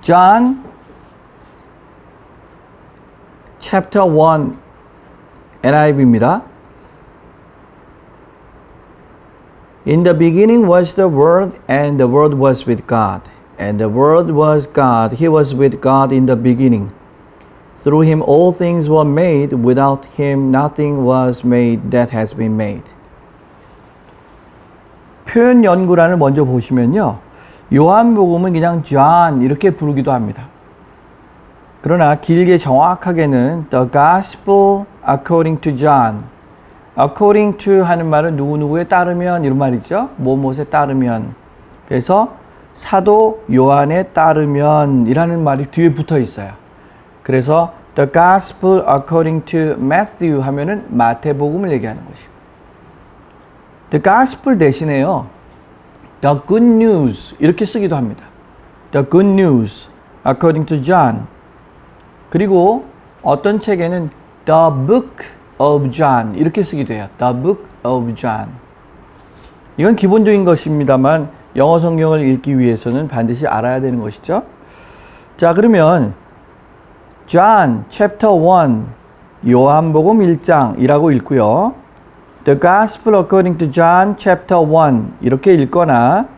John chapter 1 NIV입니다. In the beginning was the Word, and the Word was with God. And the Word was God. He was with God in the beginning. Through Him all things were made. Without Him nothing was made that has been made. 표현 연구란을 먼저 보시면요. 요한복음은 그냥 John 이렇게 부르기도 합니다. 그러나 길게 정확하게는 The Gospel according to John. according to 하는 말은 누구누구에 따르면 이런 말이죠. 무엇에 따르면. 그래서 사도 요한에 따르면 이라는 말이 뒤에 붙어 있어요. 그래서 The Gospel according to Matthew 하면은 마태복음을 얘기하는 것이고 The Gospel 대신에요. The Good News 이렇게 쓰기도 합니다. The Good News according to John. 그리고 어떤 책에는 The Book of John 이렇게 쓰기도 해요. The Book of John. 이건 기본적인 것입니다만 영어 성경을 읽기 위해서는 반드시 알아야 되는 것이죠. 자, 그러면 John chapter 1 요한복음 1장이라고 읽고요. The Gospel according to John chapter 1 이렇게 읽거나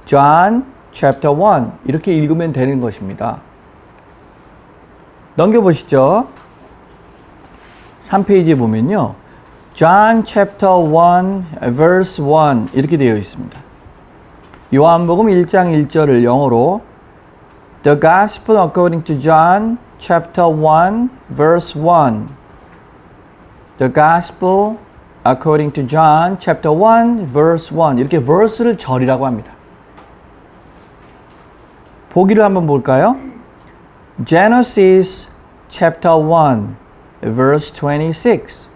John chapter 1 이렇게 읽으면 되는 것입니다. 넘겨보시죠. 3페이지에 보면요. John chapter 1 verse 1 이렇게 되어 있습니다. 요한복음 1장 1절을 영어로 The Gospel according to John chapter 1 verse 1 The Gospel according to John chapter 1 verse 1 이렇게 verse를 절이라고 합니다. 보기를 한번 볼까요? Genesis chapter 1 verse 26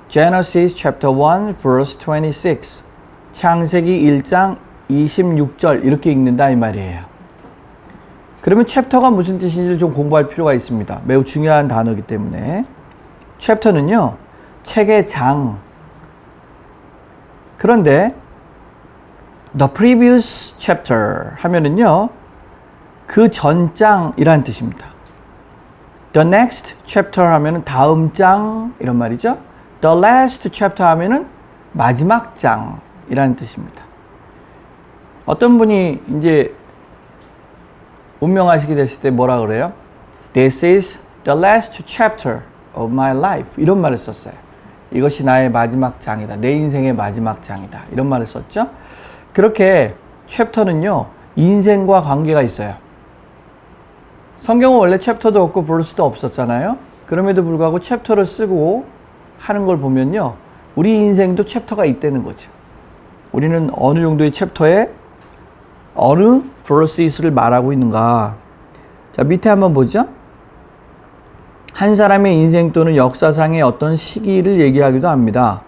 Genesis chapter 1 verse 26 창세기 1장 26절 이렇게 읽는다 이 말이에요. 그러면 챕터가 무슨 뜻인지를 좀 공부할 필요가 있습니다. 매우 중요한 단어이기 때문에 챕터는요 책의 장. 그런데 the previous chapter 하면은요 그 전장이라는 뜻입니다. The next chapter 하면은 다음 장 이런 말이죠. The last chapter 하면은 마지막 장이라는 뜻입니다. 어떤 분이 이제 운명하시게 됐을 때 뭐라 그래요? This is the last chapter of my life. 이런 말을 썼어요. 이것이 나의 마지막 장이다. 내 인생의 마지막 장이다. 이런 말을 썼죠. 그렇게 챕터는요. 인생과 관계가 있어요. 성경은 원래 챕터도 없고 verse도 없었잖아요. 그럼에도 불구하고 챕터를 쓰고 하는 걸 보면요. 우리 인생도 챕터가 있다는 거죠. 우리는 어느 정도의 챕터에 어느 verse를 말하고 있는가. 자, 밑에 한번 보죠. 한 사람의 인생 또는 역사상의 어떤 시기를 얘기하기도 합니다.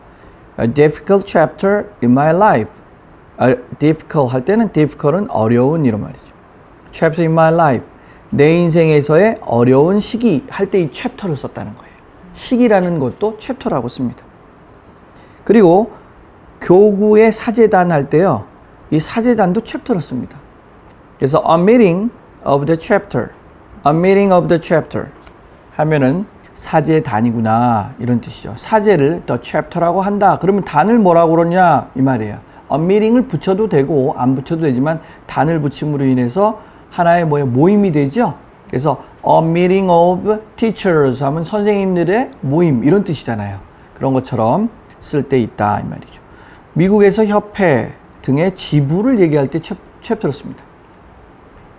A difficult chapter in my life. difficult 할 때는 difficult은 어려운 이런 말이죠. chapter in my life. 내 인생에서의 어려운 시기 할 때 이 챕터를 썼다는 거예요. 시기라는 것도 챕터라고 씁니다. 그리고 교구의 사제단 할 때요. 이 사제단도 챕터를 씁니다. 그래서 a meeting of the chapter. a meeting of the chapter 하면은 사제단이구나 이런 뜻이죠. 사제를 the chapter라고 한다. 그러면 단을 뭐라고 그러냐 이 말이에요. a meeting을 붙여도 되고 안 붙여도 되지만 단을 붙임으로 인해서 하나의 모임이 되죠. 그래서 a meeting of teachers 하면 선생님들의 모임 이런 뜻이잖아요. 그런 것처럼 쓸 때 있다 이 말이죠. 미국에서 협회 등의 지부를 얘기할 때 챕터를 씁니다.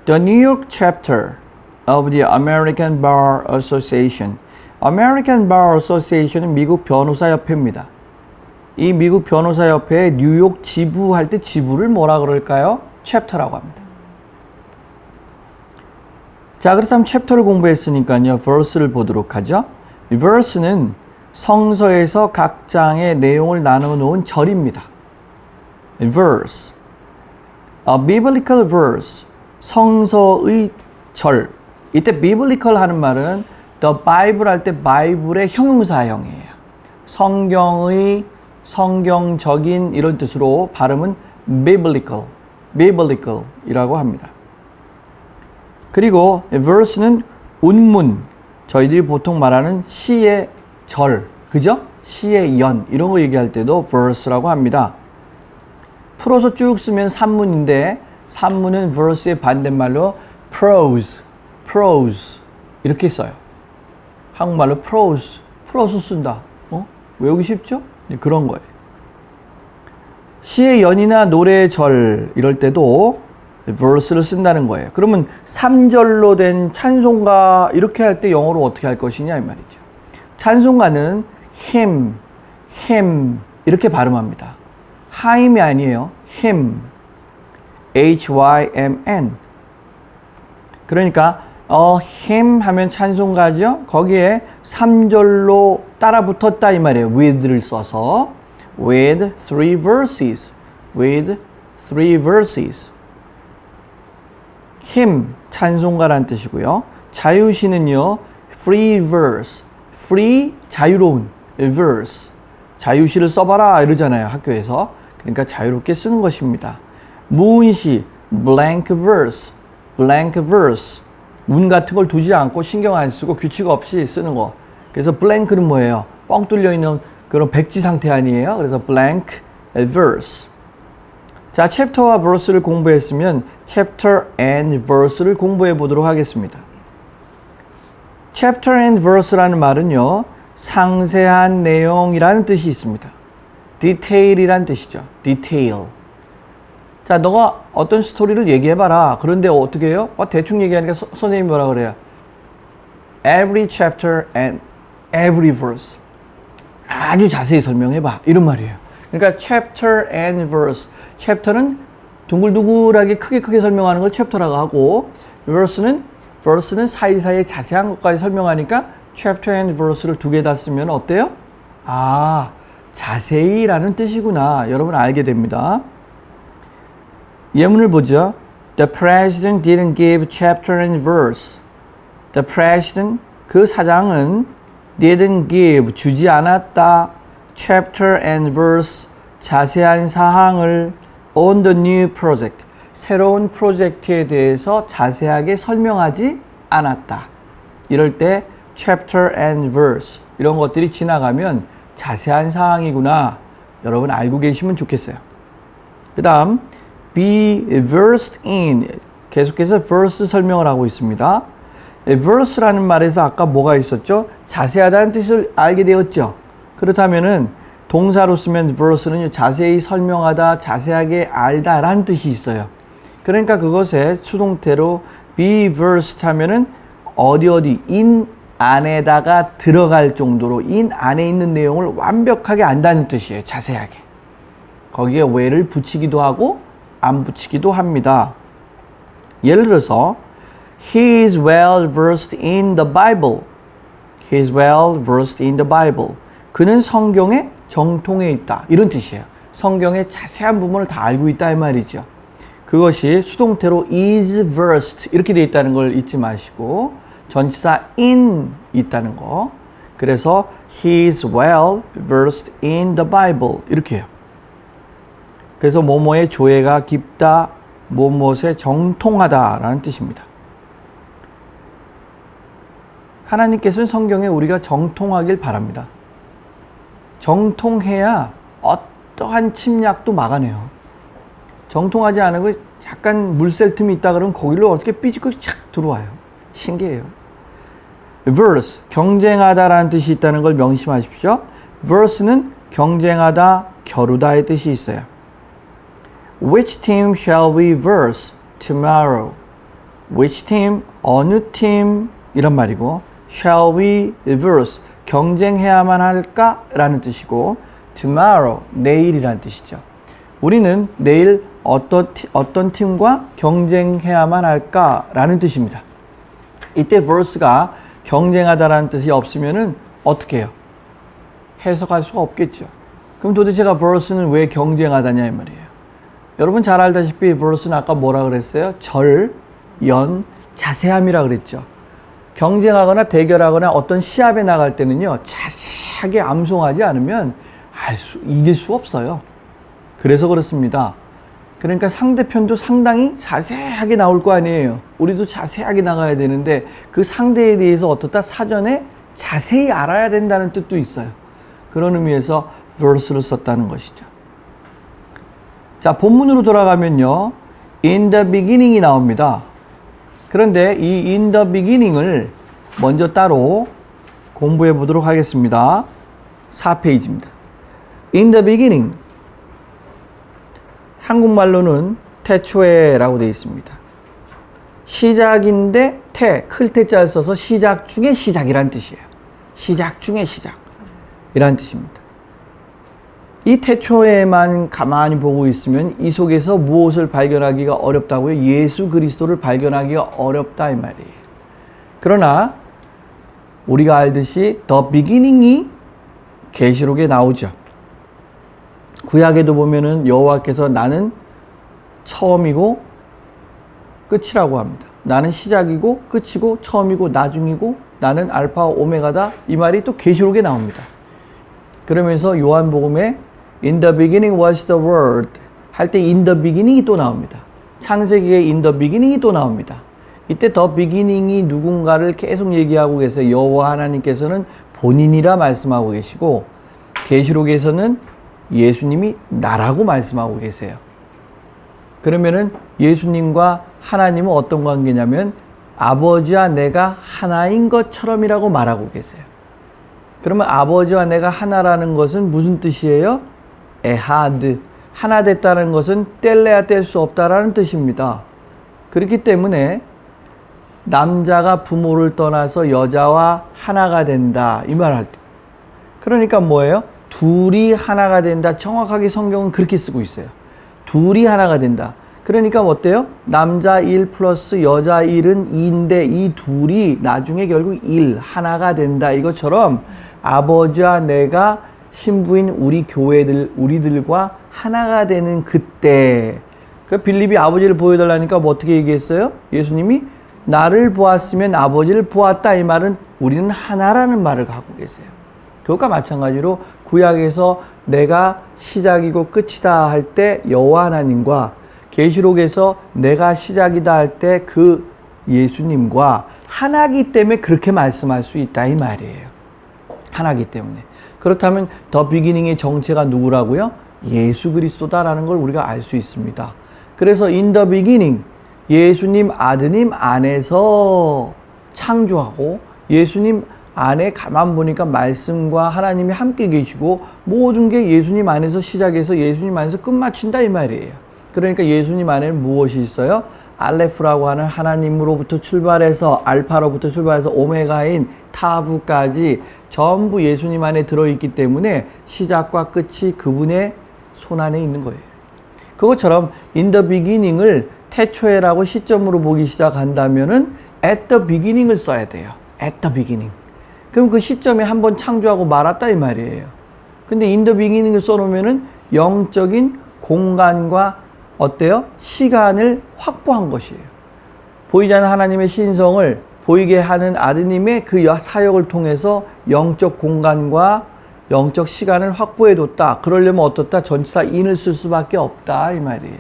The New York chapter of the American Bar Association. American Bar Association은 미국 변호사협회입니다. 이 미국 변호사협회의 뉴욕 지부 할 때 지부를 뭐라 그럴까요? 챕터라고 합니다. 자, 그렇다면 챕터를 공부했으니까요. verse를 보도록 하죠. 이 verse는 성서에서 각 장의 내용을 나누어 놓은 절입니다. verse. A biblical verse. 성서의 절. 이때 biblical 하는 말은 the Bible 할 때 바이블의 형용사형이에요. 성경의, 성경적인 이런 뜻으로 발음은 biblical 이라고 합니다. 그리고 verse는 운문, 저희들이 보통 말하는 시의 절, 그죠? 시의 연, 이런 거 얘기할 때도 verse라고 합니다. 풀어서 쭉 쓰면 산문인데 산문은 verse의 반대말로 prose 이렇게 써요. 한국말로 prose, 풀어서 쓴다. 외우기 쉽죠? 그런 거예요. 시의 연이나 노래의 절 이럴 때도 verse를 쓴다는 거예요. 그러면 3절로 된 찬송가 이렇게 할 때 영어로 어떻게 할 것이냐 이 말이죠. 찬송가는 hymn 이렇게 발음합니다. 하임이 아니에요. hymn, H-Y-M-N. 그러니까 hymn 하면 찬송가죠. 거기에 3절로 따라 붙었다 이 말이에요. with를 써서 with three verses. hymn 찬송가란 뜻이고요. 자유시는요. free verse. free 자유로운 verse. 자유시를 써봐라 이러잖아요. 학교에서. 그러니까 자유롭게 쓰는 것입니다. 무운시 blank verse. 문 같은 걸 두지 않고 신경 안 쓰고 규칙 없이 쓰는 거. 그래서 blank는 뭐예요? 뻥 뚫려 있는 그런 백지 상태 아니에요? 그래서 blank verse. 자, 챕터와 verse를 공부했으면 chapter and verse를 공부해 보도록 하겠습니다. chapter and verse라는 말은요, 상세한 내용이라는 뜻이 있습니다. detail이란 뜻이죠. detail. 자, 너가 어떤 스토리를 얘기해봐라. 그런데 어떻게 해요? 대충 얘기하니까 선생님이 뭐라 그래요? Every chapter and every verse. 아주 자세히 설명해봐. 이런 말이에요. 그러니까 chapter and verse. 챕터는 둥글둥글하게 크게 설명하는 걸 챕터라고 하고 verse는 사이사이에 자세한 것까지 설명하니까 chapter and verse를 두 개 다 쓰면 어때요? 아, 자세히라는 뜻이구나. 여러분 알게 됩니다. 예문을 보죠. The president didn't give chapter and verse. The president, 그 사장은 didn't give, 주지 않았다. chapter and verse, 자세한 사항을 on the new project, 새로운 프로젝트에 대해서 자세하게 설명하지 않았다. 이럴 때 chapter and verse 이런 것들이 지나가면 자세한 사항이구나. 여러분 알고 계시면 좋겠어요. 그 다음 be versed in, 계속해서 verse 설명을 하고 있습니다. verse라는 말에서 아까 뭐가 있었죠? 자세하다는 뜻을 알게 되었죠. 그렇다면은 동사로 쓰면 verse는 자세히 설명하다, 자세하게 알다라는 뜻이 있어요. 그러니까 그것에 수동태로 be versed 하면은 어디 in 안에다가 들어갈 정도로 in 안에 있는 내용을 완벽하게 안다는 뜻이에요. 자세하게. 거기에 where를 붙이기도 하고 안 붙이기도 합니다. 예를 들어서 He is well versed in the Bible. He is well versed in the Bible. 그는 성경에 정통해 있다. 이런 뜻이에요. 성경의 자세한 부분을 다 알고 있다 이 말이죠. 그것이 수동태로 is versed 이렇게 되어 있다는 걸 잊지 마시고 전치사 in 있다는 거. 그래서 he is well versed in the Bible 이렇게 해요. 그래서 뭐뭐의 조예가 깊다, 뭐뭐에 정통하다라는 뜻입니다. 하나님께서는 성경에 우리가 정통하길 바랍니다. 정통해야 어떠한 침략도 막아내요. 정통하지 않은 거 약간 물샐 틈이 있다 그러면 거기로 어떻게 삐지고 착 들어와요. 신기해요. verse, 경쟁하다라는 뜻이 있다는 걸 명심하십시오. verse는 경쟁하다, 겨루다의 뜻이 있어요. Which team shall we verse tomorrow? Which team, 어느 팀 이런 말이고 shall we verse, 경쟁해야만 할까? 라는 뜻이고 tomorrow, 내일이라는 뜻이죠. 우리는 내일 어떤 팀과 경쟁해야만 할까? 라는 뜻입니다. 이때 verse가 경쟁하다라는 뜻이 없으면은 어떻게 해요? 해석할 수가 없겠죠. 그럼 도대체가 verse는 왜 경쟁하다냐 이 말이에요. 여러분 잘 알다시피 verse는 아까 뭐라 그랬어요? 절, 연, 자세함이라 그랬죠. 경쟁하거나 대결하거나 어떤 시합에 나갈 때는요, 자세하게 암송하지 않으면 이길 수 없어요. 그래서 그렇습니다. 그러니까 상대편도 상당히 자세하게 나올 거 아니에요. 우리도 자세하게 나가야 되는데 그 상대에 대해서 어떻다 사전에 자세히 알아야 된다는 뜻도 있어요. 그런 의미에서 verse를 썼다는 것이죠. 자, 본문으로 돌아가면요. in the beginning이 나옵니다. 그런데 이 in the beginning을 먼저 따로 공부해 보도록 하겠습니다. 4페이지입니다. in the beginning. 한국말로는 태초에라고 되어 있습니다. 시작인데 클 때자를 써서 시작 중에 시작이란 뜻이에요. 시작 중에 시작 이란 뜻입니다. 이 태초에만 가만히 보고 있으면 이 속에서 무엇을 발견하기가 어렵다고요? 예수 그리스도를 발견하기가 어렵다 이 말이에요. 그러나 우리가 알듯이 the beginning이 계시록에 나오죠. 구약에도 보면은 여호와께서 나는 처음이고 끝이라고 합니다. 나는 시작이고 끝이고 처음이고 나중이고 나는 알파와 오메가다 이 말이 또 계시록에 나옵니다. 그러면서 요한복음에 In the beginning was the word 할 때 in the beginning이 또 나옵니다. 창세기에 in the beginning이 또 나옵니다. 이때 the beginning이 누군가를 계속 얘기하고 계세요. 여호와 하나님께서는 본인이라 말씀하고 계시고 계시록에서는 예수님이 나라고 말씀하고 계세요. 그러면은 예수님과 하나님은 어떤 관계냐면 아버지와 내가 하나인 것처럼이라고 말하고 계세요. 그러면 아버지와 내가 하나라는 것은 무슨 뜻이에요? 에하드. 하나 됐다는 것은 뗄래야 뗄 수 없다라는 뜻입니다. 그렇기 때문에 남자가 부모를 떠나서 여자와 하나가 된다. 이 말 할 때. 그러니까 뭐예요? 둘이 하나가 된다. 정확하게 성경은 그렇게 쓰고 있어요. 둘이 하나가 된다. 그러니까 어때요? 남자 1 플러스 여자 1은 2인데 이 둘이 나중에 결국 1, 하나가 된다. 이것처럼 아버지와 내가 신부인 우리 교회들, 우리들과 하나가 되는 그때. 그 빌립이 아버지를 보여달라니까 뭐 어떻게 얘기했어요? 예수님이 나를 보았으면 아버지를 보았다. 이 말은 우리는 하나라는 말을 갖고 계세요. 그것과 마찬가지로 구약에서 내가 시작이고 끝이다 할 때 여호와 하나님과 계시록에서 내가 시작이다 할 때 그 예수님과 하나기 때문에 그렇게 말씀할 수 있다 이 말이에요. 하나기 때문에. 그렇다면 더 비기닝의 정체가 누구라고요? 예수 그리스도다라는 걸 우리가 알 수 있습니다. 그래서 in the beginning 예수님 아드님 안에서 창조하고 예수님 안에 가만 보니까 말씀과 하나님이 함께 계시고 모든 게 예수님 안에서 시작해서 예수님 안에서 끝마친다 이 말이에요. 그러니까 예수님 안에는 무엇이 있어요? 알레프라고 하는 하나님으로부터 출발해서 알파로부터 출발해서 오메가인 타부까지 전부 예수님 안에 들어있기 때문에 시작과 끝이 그분의 손 안에 있는 거예요. 그것처럼 in the beginning을 태초에라고 시점으로 보기 시작한다면은 at the beginning을 써야 돼요. at the beginning. 그럼 그 시점에 한번 창조하고 말았다 이 말이에요. 근데 in the beginning을 써놓으면은 영적인 공간과 어때요? 시간을 확보한 것이에요. 보이지 않는 하나님의 신성을 보이게 하는 아드님의 그 사역을 통해서 영적 공간과 영적 시간을 확보해뒀다. 그러려면 어떻다? 전치사 in을 쓸 수밖에 없다 이 말이에요.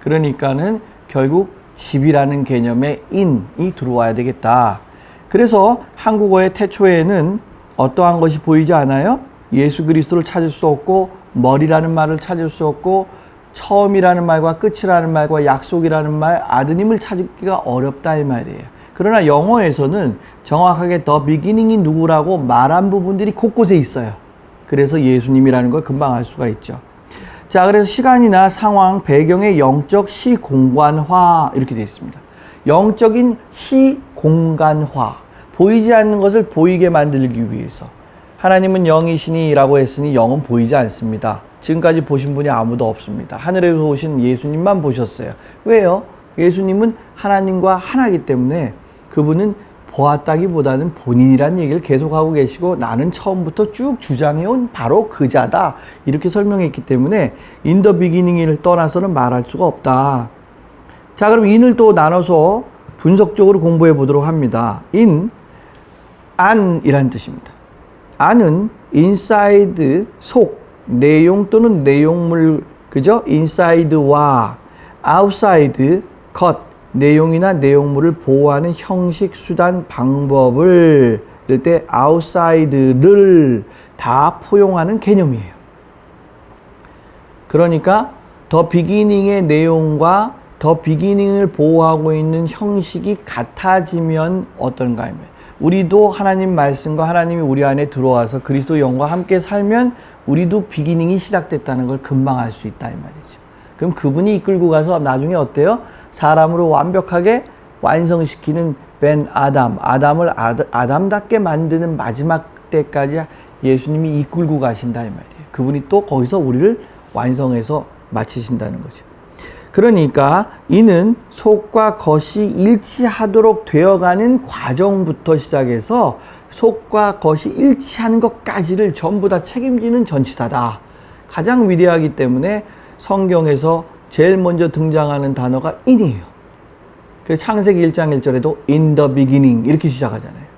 그러니까는 결국 집이라는 개념에 in이 들어와야 되겠다. 그래서 한국어의 태초에는 어떠한 것이 보이지 않아요? 예수 그리스도를 찾을 수 없고 머리라는 말을 찾을 수 없고 처음이라는 말과 끝이라는 말과 약속이라는 말, 아드님을 찾기가 어렵다 이 말이에요. 그러나 영어에서는 정확하게 the beginning이 누구라고 말한 부분들이 곳곳에 있어요. 그래서 예수님이라는 걸 금방 알 수가 있죠. 자, 그래서 시간이나 상황, 배경의 영적 시공간화 이렇게 되어 있습니다. 영적인 시공간화, 보이지 않는 것을 보이게 만들기 위해서. 하나님은 영이시니 라고 했으니 영은 보이지 않습니다. 지금까지 보신 분이 아무도 없습니다. 하늘에서 오신 예수님만 보셨어요. 왜요? 예수님은 하나님과 하나이기 때문에 그분은 보았다기보다는 본인이라는 얘기를 계속하고 계시고 나는 처음부터 쭉 주장해온 바로 그자다 이렇게 설명했기 때문에 in the beginning을 떠나서는 말할 수가 없다. 자, 그럼 in을 또 나눠서 분석적으로 공부해 보도록 합니다. in, 안이라는 뜻입니다. 안은 inside, 속, 내용 또는 내용물, 그죠? inside와 outside, 겉, 내용이나 내용물을 보호하는 형식, 수단, 방법을 이럴 때 outside를 다 포용하는 개념이에요. 그러니까 더 비기닝의 내용과 더 비기닝을 보호하고 있는 형식이 같아지면 어떤가 하면 우리도 하나님 말씀과 하나님이 우리 안에 들어와서 그리스도 영과 함께 살면 우리도 비기닝이 시작됐다는 걸 금방 알 수 있다 이 말이죠. 그럼 그분이 이끌고 가서 나중에 어때요? 사람으로 완벽하게 완성시키는 벤 아담을 아담답게 만드는 마지막 때까지 예수님이 이끌고 가신다 이 말이에요. 그분이 또 거기서 우리를 완성해서 마치신다는 거죠. 그러니까 이는 속과 겉이 일치하도록 되어가는 과정부터 시작해서 속과 겉이 일치하는 것까지를 전부 다 책임지는 전치사다. 가장 위대하기 때문에 성경에서 제일 먼저 등장하는 단어가 in이에요. 그래서 창세기 1장 1절에도 in the beginning 이렇게 시작하잖아요.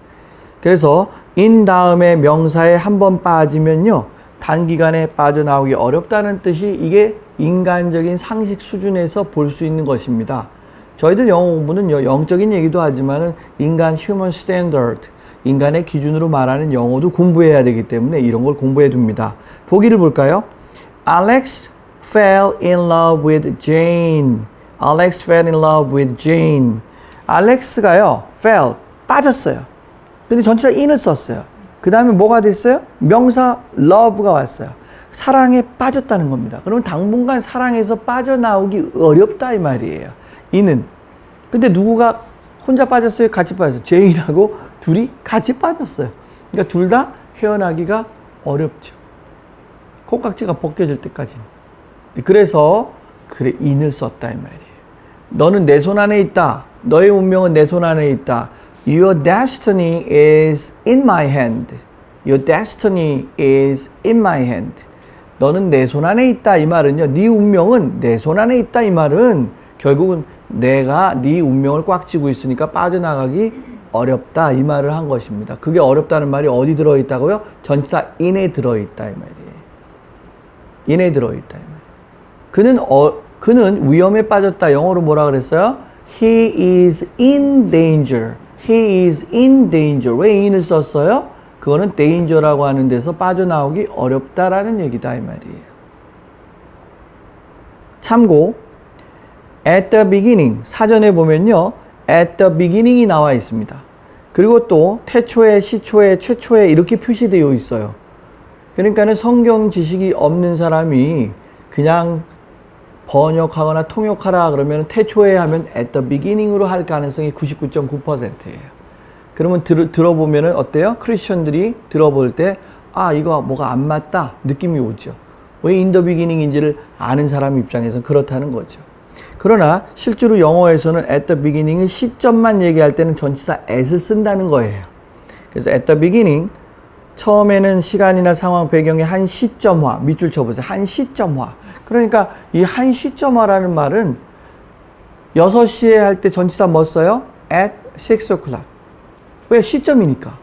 그래서 in 다음에 명사에 한번 빠지면요. 단기간에 빠져나오기 어렵다는 뜻이 이게 인간적인 상식 수준에서 볼 수 있는 것입니다. 저희들 영어 공부는 영적인 얘기도 하지만 인간 human standard, 인간의 기준으로 말하는 영어도 공부해야 되기 때문에 이런 걸 공부해 둡니다. 보기를 볼까요? Alex fell in love with Jane. Alex fell in love with Jane. 알렉스가요, fell, 빠졌어요. 근데 전치사 in을 썼어요. 그 다음에 뭐가 됐어요? 명사 love가 왔어요. 사랑에 빠졌다는 겁니다. 그러면 당분간 사랑에서 빠져나오기 어렵다 이 말이에요. 이는. 근데 누구가 혼자 빠졌어요? 같이 빠졌어요. 제인하고 둘이 같이 빠졌어요. 그러니까 둘 다 헤어나기가 어렵죠. 콩깍지가 벗겨질 때까지는. 그래서 그래 인을 썼다 이 말이에요. 너는 내 손 안에 있다. 너의 운명은 내 손 안에 있다. Your destiny is in my hand. Your destiny is in my hand. 너는 내 손 안에 있다 이 말은요. 네 운명은 내 손 안에 있다 이 말은 결국은 내가 네 운명을 꽉 쥐고 있으니까 빠져나가기 어렵다 이 말을 한 것입니다. 그게 어렵다는 말이 어디 들어있다고요? 전치사 in에 들어있다 이 말이에요. in에 들어있다 이 말이에요. 그는 위험에 빠졌다. 영어로 뭐라 그랬어요? He is in danger. He is in danger. 왜 in을 썼어요? 그거는 danger라고 하는 데서 빠져나오기 어렵다라는 얘기다 이 말이에요. 참고 at the beginning 사전에 보면요. at the beginning이 나와 있습니다. 그리고 또 태초에, 시초에, 최초에 이렇게 표시되어 있어요. 그러니까는 성경 지식이 없는 사람이 그냥 번역하거나 통역하라 그러면 태초에 하면 at the beginning으로 할 가능성이 99.9%예요. 그러면 들어보면은 어때요? 크리스천들이 들어볼 때 아 이거 뭐가 안 맞다 느낌이 오죠. 왜 in the beginning인지를 아는 사람 입장에서는 그렇다는 거죠. 그러나 실제로 영어에서는 at the beginning은 시점만 얘기할 때는 전치사 at을 쓴다는 거예요. 그래서 at the beginning 처음에는 시간이나 상황 배경의 한 시점화 밑줄 쳐보세요. 한 시점화. 그러니까 이 한 시점화라는 말은 6시에 할 때 전치사 뭐 써요? at 6 o'clock. 왜? 시점이니까.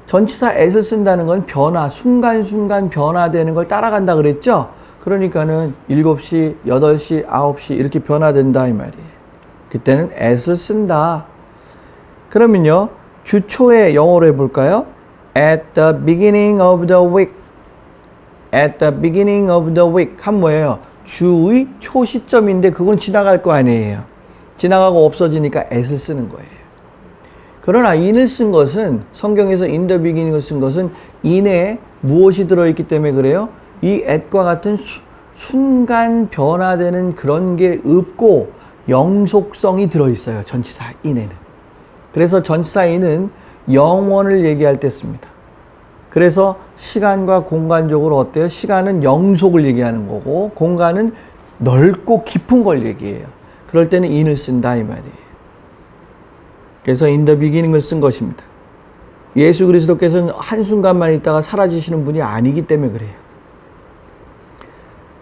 전치사 at을 쓴다는 건 변화, 순간순간 변화되는 걸 따라간다 그랬죠? 그러니까는 7시, 8시, 9시 이렇게 변화된다 이 말이에요. 그때는 at을 쓴다. 그러면요. 주초에 영어로 해볼까요? At the beginning of the week. At the beginning of the week. 한 뭐예요? 주의 초시점인데 그건 지나갈 거 아니에요. 지나가고 없어지니까 at을 쓰는 거예요. 그러나 in을 쓴 것은 성경에서 in the beginning을 쓴 것은 in에 무엇이 들어있기 때문에 그래요? 이 at과 같은 순간 변화되는 그런 게 없고 영속성이 들어있어요. 전치사 in에는. 그래서 전치사 in은 영원을 얘기할 때 씁니다. 그래서 시간과 공간적으로 어때요? 시간은 영속을 얘기하는 거고 공간은 넓고 깊은 걸 얘기해요. 그럴 때는 in을 쓴다 이 말이에요. 그래서 in the beginning을 쓴 것입니다. 예수 그리스도께서는 한순간만 있다가 사라지시는 분이 아니기 때문에 그래요.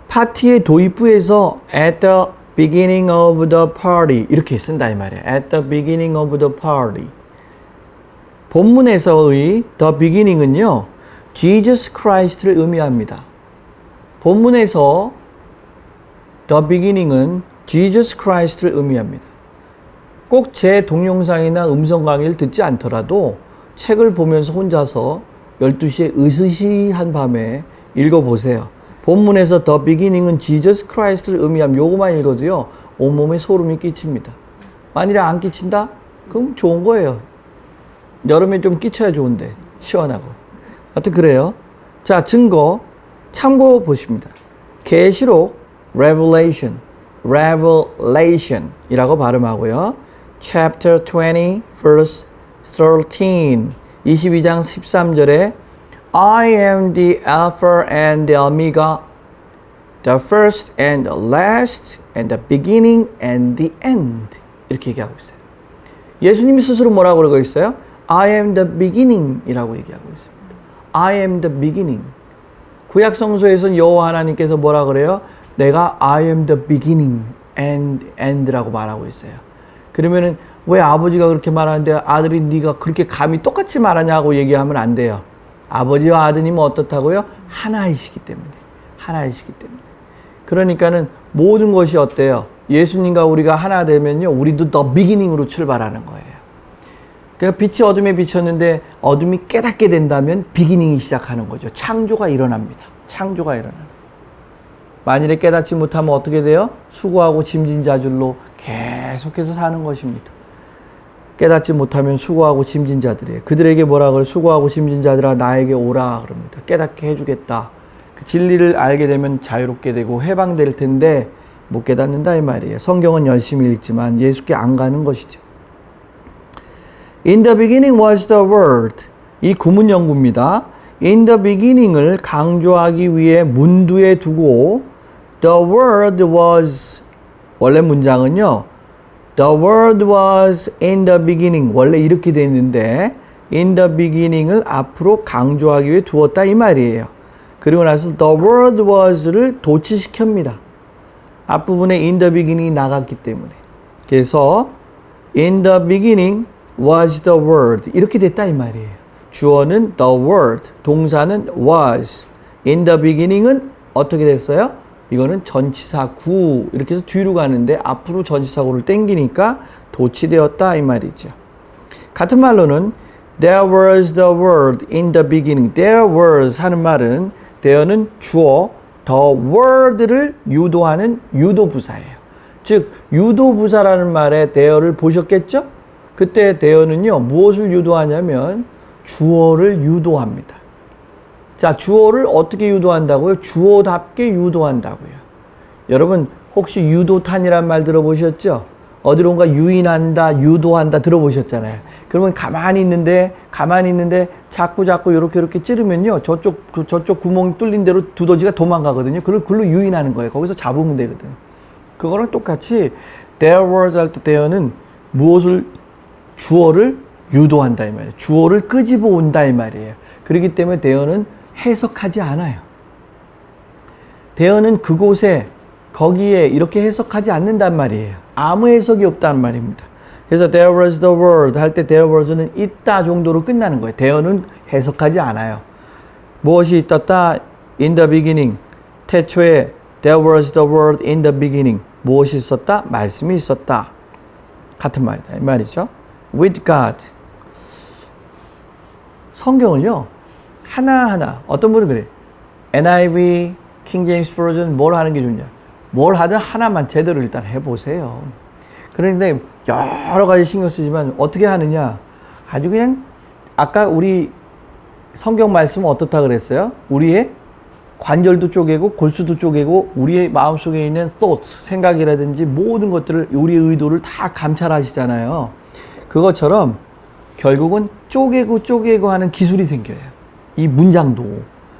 파티의 도입부에서 at the beginning of the party 이렇게 쓴다 이 말이에요. at the beginning of the party. 본문에서의 the beginning은요. Jesus Christ를 의미합니다. 본문에서 the beginning은 Jesus Christ를 의미합니다. 꼭 제 동영상이나 음성 강의를 듣지 않더라도 책을 보면서 혼자서 12시에 으스시한 밤에 읽어보세요. 본문에서 The beginning은 Jesus Christ를 의미함 요거만 읽어도요 온몸에 소름이 끼칩니다. 만일에 안 끼친다? 그럼 좋은 거예요. 여름에 좀 끼쳐야 좋은데 시원하고. 하여튼 그래요. 자, 증거 참고 보십니다. 계시록 Revelation 이라고 발음하고요. Chapter 20 verse 13 22장 13절에 I am the Alpha and the Omega, the first and the last, and the beginning and the end. 이렇게 얘기하고 있어요. 예수님이 스스로 뭐라고 그러고 있어요? I am the beginning 이라고 얘기하고 있습니다. I am the beginning. 구약 성서에서는 여호와 하나님께서 뭐라 그래요? 내가 I am the beginning and end라고 말하고 있어요. 그러면은 왜 아버지가 그렇게 말하는데 아들이 네가 그렇게 감히 똑같이 말하냐고 얘기하면 안 돼요. 아버지와 아드님은 어떻다고요? 하나이시기 때문에. 그러니까는 모든 것이 어때요? 예수님과 우리가 하나 되면요, 우리도 the beginning으로 출발하는 거예요. 그러니까 빛이 어둠에 비쳤는데 어둠이 깨닫게 된다면 비기닝이 시작하는 거죠. 창조가 일어납니다. 만일에 깨닫지 못하면 어떻게 돼요? 수고하고 짐진 자들로 계속해서 사는 것입니다. 깨닫지 못하면 수고하고 짐진 자들이에요. 그들에게 뭐라 그래요? 수고하고 짐진 자들아 나에게 오라 그럽니다. 깨닫게 해주겠다. 그 진리를 알게 되면 자유롭게 되고 해방될 텐데 못 깨닫는다 이 말이에요. 성경은 열심히 읽지만 예수께 안 가는 것이죠. In the beginning was the word. 이 구문 연구입니다. In the beginning을 강조하기 위해 문두에 두고 the word was, 원래 문장은요 The word was in the beginning. 원래 이렇게 되어 있는데 in the beginning을 앞으로 강조하기 위해 두었다 이 말이에요. 그리고 나서 the word was를 도치시킵니다. 앞부분에 in the beginning이 나갔기 때문에. 그래서 in the beginning was the word. 이렇게 됐다 이 말이에요. 주어는 the word, 동사는 was. in the beginning은 어떻게 됐어요? 이거는 전치사구 이렇게 해서 뒤로 가는데 앞으로 전치사구를 땡기니까 도치되었다 이 말이죠. 같은 말로는 There was the word in the beginning. There was 하는 말은 there는 주어, the word를 유도하는 유도부사예요. 즉 유도부사라는 말에 there를 보셨겠죠? 그때 there는요 무엇을 유도하냐면 주어를 유도합니다. 자, 주어를 어떻게 유도한다고요? 주어답게 유도한다고요. 여러분 혹시 유도탄이란 말 들어보셨죠? 어디론가 유인한다, 유도한다 들어보셨잖아요. 그러면 가만히 있는데 자꾸 이렇게 찌르면요 저쪽 구멍이 뚫린 대로 두더지가 도망가거든요. 그걸 글로 유인하는 거예요. 거기서 잡으면 되거든. 그거랑 똑같이 there was 할 때 there는 무엇을 주어를 유도한다 이 말이에요. 주어를 끄집어 온다 이 말이에요. 그렇기 때문에 there는 해석하지 않아요. 대어는 그곳에 거기에 이렇게 해석하지 않는단 말이에요. 아무 해석이 없다는 말입니다. 그래서 there was the word 할 때 there was는 있다 정도로 끝나는 거예요. 대어는 해석하지 않아요. 무엇이 있었다? in the beginning. 태초에 there was the word in the beginning. 무엇이 있었다? 말씀이 있었다. 같은 말이다. 이 말이죠. with God. 성경을요. 하나하나 어떤 분은 그래 NIV, King James Version 뭘 하는 게 좋냐 뭘 하든 하나만 제대로 일단 해보세요. 그런데 여러 가지 신경 쓰지만 어떻게 하느냐 아주 그냥 아까 우리 성경 말씀은 어떻다 그랬어요? 우리의 관절도 쪼개고 골수도 쪼개고 우리의 마음속에 있는 thoughts, 생각이라든지 모든 것들을 우리의 의도를 다 감찰하시잖아요. 그것처럼 결국은 쪼개고 하는 기술이 생겨요. 이 문장도.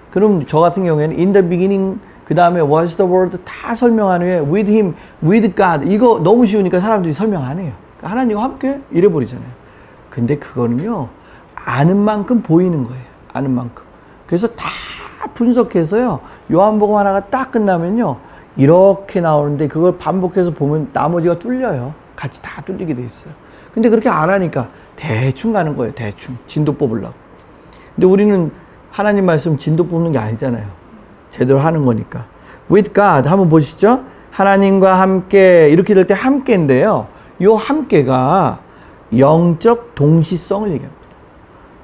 그럼 저 같은 경우에는 in the beginning 그 다음에 was the word 다 설명한 후에 with him, with God 이거 너무 쉬우니까 사람들이 설명 안 해요. 하나님과 함께 이래버리잖아요. 근데 그거는요 아는 만큼 보이는 거예요. 아는 만큼. 그래서 다 분석해서요 요한복음 하나가 딱 끝나면요 이렇게 나오는데 그걸 반복해서 보면 나머지가 뚫려요. 같이 다 뚫리게 돼 있어요. 근데 그렇게 안 하니까 대충 가는 거예요. 대충 진도 뽑으려고. 근데 우리는 하나님 말씀 진도 뽑는 게 아니잖아요. 제대로 하는 거니까. With God 한번 보시죠. 하나님과 함께 이렇게 될 때 함께인데요. 요 함께가 영적 동시성을 얘기합니다.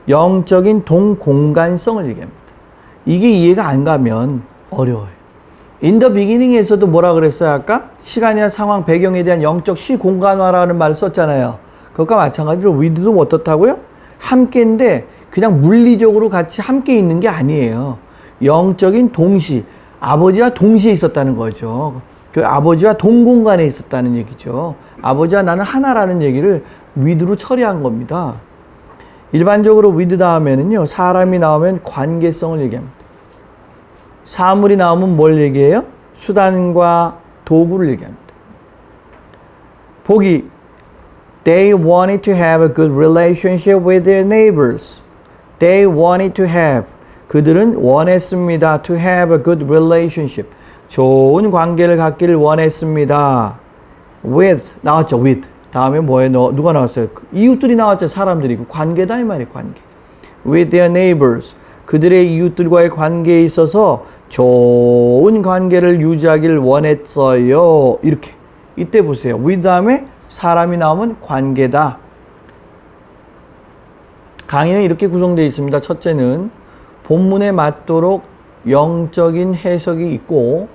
영적인 동공간성을 얘기합니다. 이게 이해가 안 가면 어려워요. In the beginning에서도 뭐라 그랬어요? 아까 시간이나 상황, 배경에 대한 영적 시공간화라는 말을 썼잖아요. 그것과 마찬가지로 with도 어떻다고요? 함께인데 그냥 물리적으로 같이 함께 있는 게 아니에요. 영적인 동시, 아버지와 동시에 있었다는 거죠. 그 아버지와 동공간에 있었다는 얘기죠. 아버지와 나는 하나라는 얘기를 with로 처리한 겁니다. 일반적으로 with 다음에는요, 사람이 나오면 관계성을 얘기합니다. 사물이 나오면 뭘 얘기해요? 수단과 도구를 얘기합니다. 보기, they wanted to have a good relationship with their neighbors. They wanted to have, 그들은 원했습니다. To have a good relationship. 좋은 관계를 갖기를 원했습니다. With, 나왔죠, with. 다음에 뭐예요? 누가 나왔어요? 이웃들이 나왔죠, 사람들이. 관계다 이 말이에요, 관계. With their neighbors. 그들의 이웃들과의 관계에 있어서 좋은 관계를 유지하기를 원했어요. 이렇게. 이때 보세요. with 다음에 사람이 나오면 관계다. 강의는 이렇게 구성되어 있습니다. 첫째는 본문에 맞도록 영적인 해석이 있고,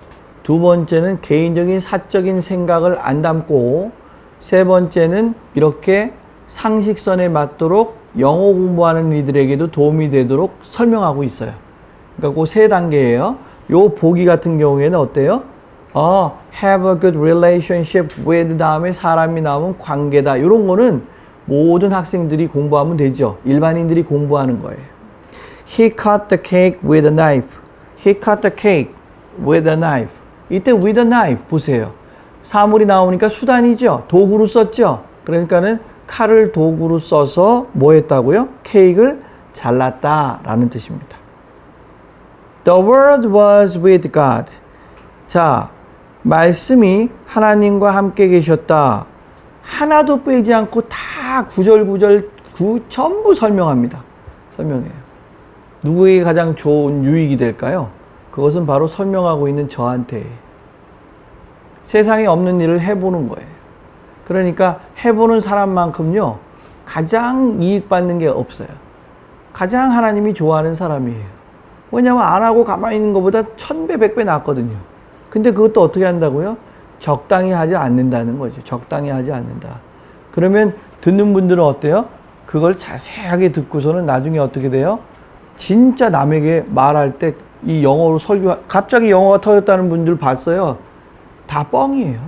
두 번째는 개인적인 사적인 생각을 안 담고, 세 번째는 이렇게 상식선에 맞도록 영어 공부하는 이들에게도 도움이 되도록 설명하고 있어요. 그러니까 그 세 단계예요. 요 보기 같은 경우에는 어때요? have a good relationship with 다음에 사람이 나오면 관계다. 이런 거는 모든 학생들이 공부하면 되죠. 일반인들이 공부하는 거예요. He cut the cake with a knife. He cut the cake with a knife. 이때 with a knife 보세요. 사물이 나오니까 수단이죠. 도구로 썼죠. 그러니까는 칼을 도구로 써서 뭐 했다고요? 케이크를 잘랐다라는 뜻입니다. The word was with God. 자, 말씀이 하나님과 함께 계셨다. 하나도 빼지 않고 다 구절구절 전부 설명합니다. 설명해요. 누구에게 가장 좋은 유익이 될까요? 그것은 바로 설명하고 있는 저한테. 세상에 없는 일을 해보는 거예요. 그러니까 해보는 사람만큼요, 가장 이익받는 게 없어요. 가장 하나님이 좋아하는 사람이에요. 왜냐하면 안 하고 가만히 있는 것보다 1000배, 100배 낫거든요. 근데 그것도 어떻게 한다고요? 적당히 하지 않는다는 거죠. 적당히 하지 않는다. 그러면 듣는 분들은 어때요? 그걸 자세하게 듣고서는 나중에 어떻게 돼요? 진짜 남에게 말할 때 이 영어로 갑자기 영어가 터졌다는 분들 봤어요. 다 뻥이에요.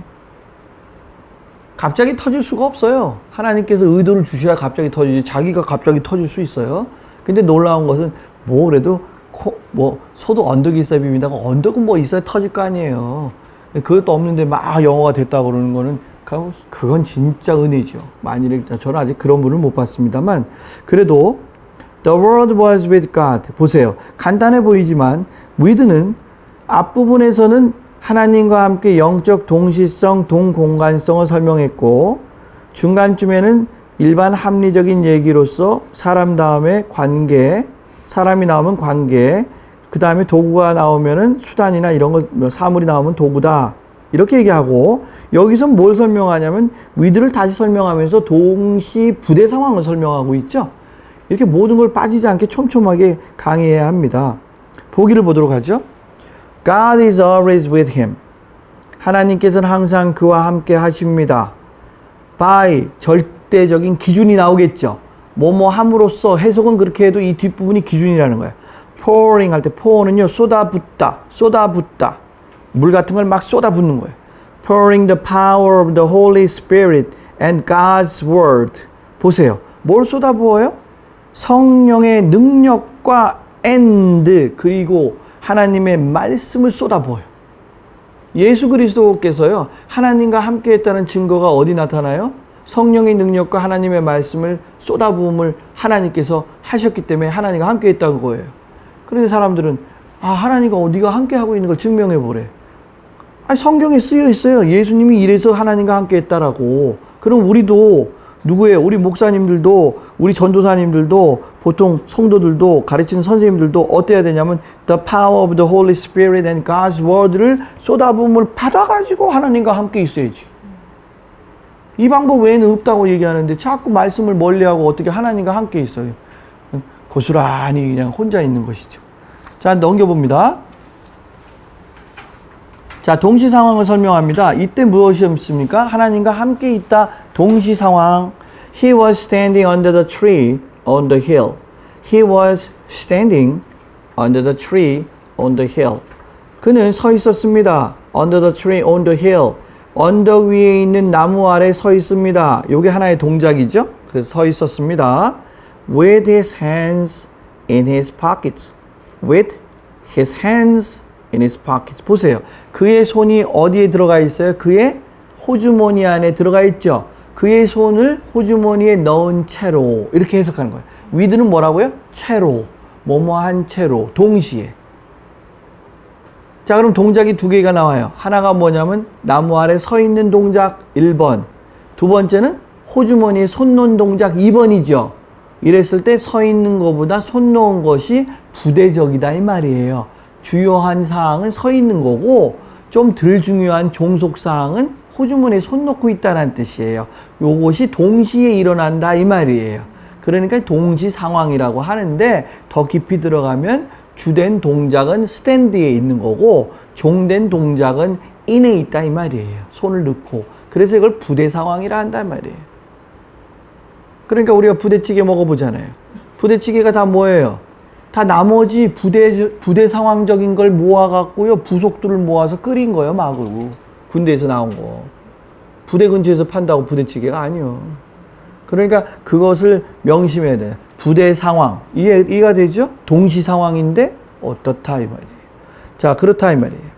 갑자기 터질 수가 없어요. 하나님께서 의도를 주셔야 갑자기 터지지. 자기가 갑자기 터질 수 있어요. 근데 놀라운 것은 뭐 그래도 소도 언덕이 있어야 빕니다. 언덕은 뭐 있어야 터질 거 아니에요. 그것도 없는데 막 영어가 됐다고 그러는 거는 그건 진짜 은혜죠. 만일에 저는 아직 그런 분을 못 봤습니다만, 그래도 The word was with God. 보세요. 간단해 보이지만 with는 앞부분에서는 하나님과 함께 영적 동시성, 동공간성을 설명했고, 중간쯤에는 일반 합리적인 얘기로서 사람 다음에 관계, 사람이 나오면 관계, 그 다음에 도구가 나오면은 수단이나 이런 거, 사물이 나오면 도구다. 이렇게 얘기하고, 여기서 뭘 설명하냐면 with를 다시 설명하면서 동시 부대 상황을 설명하고 있죠. 이렇게 모든 걸 빠지지 않게 촘촘하게 강의해야 합니다. 보기를 보도록 하죠. God is always with him. 하나님께서는 항상 그와 함께 하십니다. by, 절대적인 기준이 나오겠죠. 뭐뭐 함으로써, 해석은 그렇게 해도 이 뒷부분이 기준이라는 거예요. pouring 할 때 pour는요, 쏟아붓다, 쏟아붓다. 물 같은 걸 막 쏟아붓는 거예요. pouring the power of the Holy Spirit and God's word. 보세요. 뭘 쏟아부어요? 성령의 능력과 and, 그리고 하나님의 말씀을 쏟아부어요. 예수 그리스도께서요, 하나님과 함께 했다는 증거가 어디 나타나요? 성령의 능력과 하나님의 말씀을 쏟아부음을 하나님께서 하셨기 때문에 하나님과 함께 했다는 거예요. 그런데 사람들은 하나님과 네가 함께 하고 있는 걸 증명해 보래. 성경에 쓰여 있어요. 예수님이 이래서 하나님과 함께 했다라고. 그럼 우리도 누구예요? 우리 목사님들도, 우리 전도사님들도, 보통 성도들도, 가르치는 선생님들도 어때야 되냐면 The power of the Holy Spirit and God's Word를 쏟아부음을 받아가지고 하나님과 함께 있어야지. 이 방법 외에는 없다고 얘기하는데 자꾸 말씀을 멀리하고 어떻게 하나님과 함께 있어요? 고스란히 그냥 혼자 있는 것이죠. 자, 넘겨봅니다. 자, 동시 상황을 설명합니다. 이때 무엇이었습니까? 하나님과 함께 있다. 동시 상황. He was standing under the tree on the hill. He was standing under the tree on the hill. 그는 서 있었습니다. Under the tree on the hill. 언덕 위에 있는 나무 아래 서 있습니다. 이게 하나의 동작이죠. 그래서 서 있었습니다. With his hands in his pockets. With his hands in his pockets. 보세요. 그의 손이 어디에 들어가 있어요? 그의 호주머니 안에 들어가 있죠. 그의 손을 호주머니에 넣은 채로 이렇게 해석하는 거예요. with는 뭐라고요? 채로, 뭐뭐한 채로, 동시에. 자, 그럼 동작이 두 개가 나와요. 하나가 뭐냐면 나무 아래 서 있는 동작 1번. 두 번째는 호주머니에 손 놓은 동작 2번이죠. 이랬을 때 서 있는 것보다 손 놓은 것이 부대적이다 이 말이에요. 주요한 사항은 서 있는 거고 좀 덜 중요한 종속 사항은 호주머니에 손 놓고 있다는 뜻이에요. 요것이 동시에 일어난다 이 말이에요. 그러니까 동시 상황이라고 하는데 더 깊이 들어가면 주된 동작은 스탠드에 있는 거고 종된 동작은 인에 있다 이 말이에요. 손을 넣고. 그래서 이걸 부대 상황이라 한다 이 말이에요. 그러니까 우리가 부대찌개 먹어보잖아요. 부대찌개가 다 뭐예요? 다 나머지 부대 상황적인 걸 모아갖고요. 부속들을 모아서 끓인 거예요, 막으로. 군대에서 나온 거. 부대 근처에서 판다고 부대찌개가 아니요. 그러니까 그것을 명심해야 돼요. 부대 상황. 이해가 되죠? 동시 상황인데 어떻다 이 말이에요. 자, 그렇다 이 말이에요.